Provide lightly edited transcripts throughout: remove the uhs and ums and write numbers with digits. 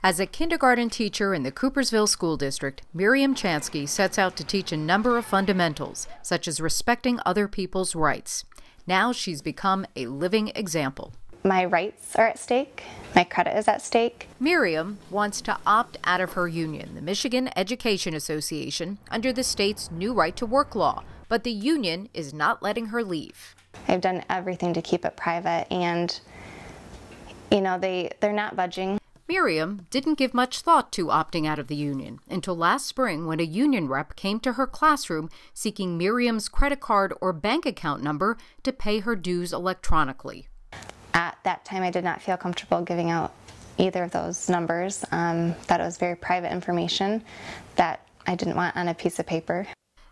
As a kindergarten teacher in the Coopersville School District, Miriam Chanski sets out to teach a number of fundamentals, such as respecting other people's rights. Now she's become a living example. My rights are at stake. My credit is at stake. Miriam wants to opt out of her union, the Michigan Education Association, under the state's new right-to-work law, but the union is not letting her leave. I've done everything to keep it private, and, they're not budging. Miriam didn't give much thought to opting out of the union until last spring when a union rep came to her classroom seeking Miriam's credit card or bank account number to pay her dues electronically. At that time, I did not feel comfortable giving out either of those numbers. That it was very private information that I didn't want on a piece of paper.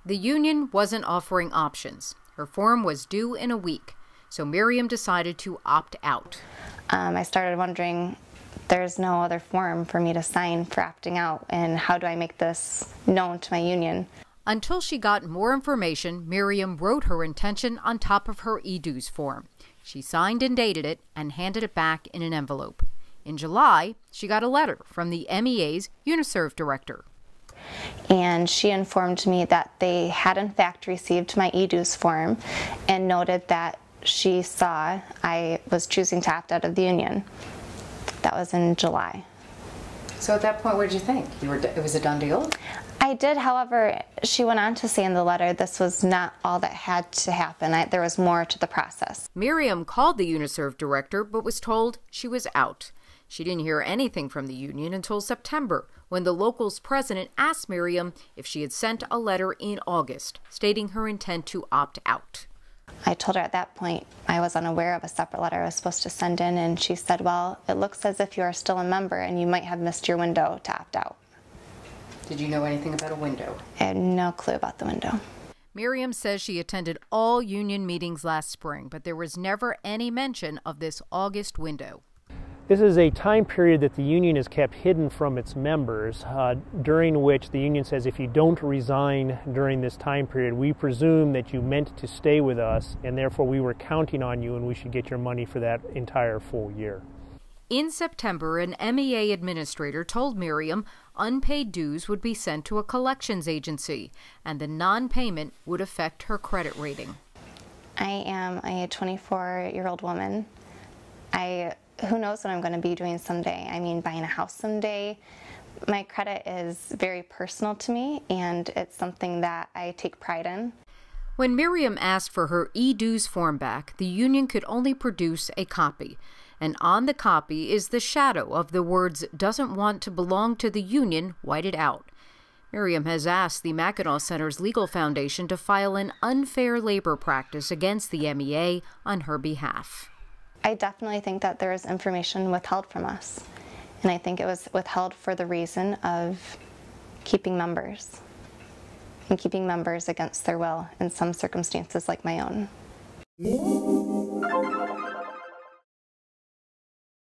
The union wasn't offering options. Her form was due in a week, so Miriam decided to opt out. I started wondering, there's no other form for me to sign for opting out, and how do I make this known to my union? Until she got more information, Miriam wrote her intention on top of her e-dues form. She signed and dated it and handed it back in an envelope. In July, she got a letter from the MEA's UniServe director. And she informed me that they had in fact received my e-dues form and noted that she saw I was choosing to opt out of the union. That was in July. So at that point, what did you think? It was a done deal? I did, however, she went on to say in the letter this was not all that had to happen. There was more to the process. Miriam called the UniServe director but was told she was out. She didn't hear anything from the union until September, when the local's president asked Miriam if she had sent a letter in August stating her intent to opt out. I told her at that point I was unaware of a separate letter I was supposed to send in, and she said, well, it looks as if you are still a member and you might have missed your window to opt out. Did you know anything about a window? I had no clue about the window. Miriam says she attended all union meetings last spring, but there was never any mention of this August window. This is a time period that the union has kept hidden from its members, during which the union says if you don't resign during this time period, we presume that you meant to stay with us, and therefore we were counting on you and we should get your money for that entire full year. In September, an MEA administrator told Miriam unpaid dues would be sent to a collections agency, and the non-payment would affect her credit rating. I am a 24-year-old woman. Who knows what I'm going to be doing someday? I mean, buying a house someday. My credit is very personal to me, and it's something that I take pride in. When Miriam asked for her e-dues form back, the union could only produce a copy. And on the copy is the shadow of the words "doesn't want to belong to the union" whited out. Miriam has asked the Mackinac Center's Legal Foundation to file an unfair labor practice against the MEA on her behalf. I definitely think that there is information withheld from us, and I think it was withheld for the reason of keeping members, and keeping members against their will in some circumstances like my own.